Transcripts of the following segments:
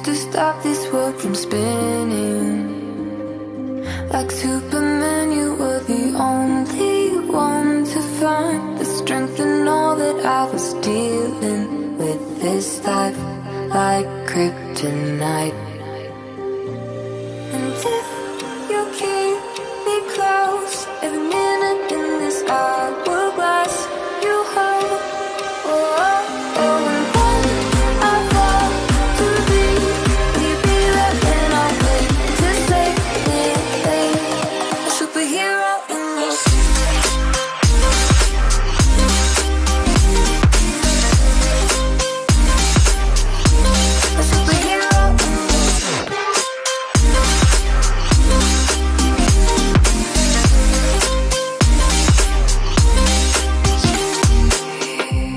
to stop this world from spinning. Like Superman, you were the only one to find the strength in all that I was dealing with this life, like kryptonite. And if you keep me close, every minute in this hourglass you hold. Oh, oh, oh, and when I fall to be, will you be there when I wait to save me? A superhero in your sleep. A superhero in your sleep.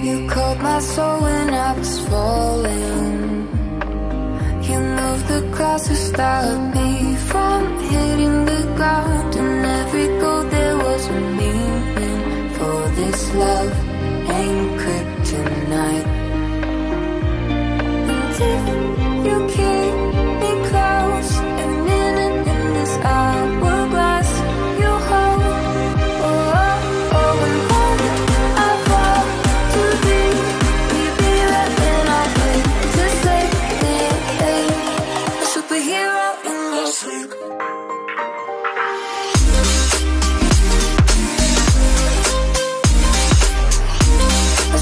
You called my soul when I was falling. You moved the clouds to stop me from hitting the ground. And every goal there was a meaning. For this love ain't kryptonite. And if you keep me close, every minute in this hourglass you hold. Oh, oh, oh, and when I fall to be, will you be there when I wait to save me? A superhero in your sleep. A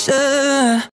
bisa.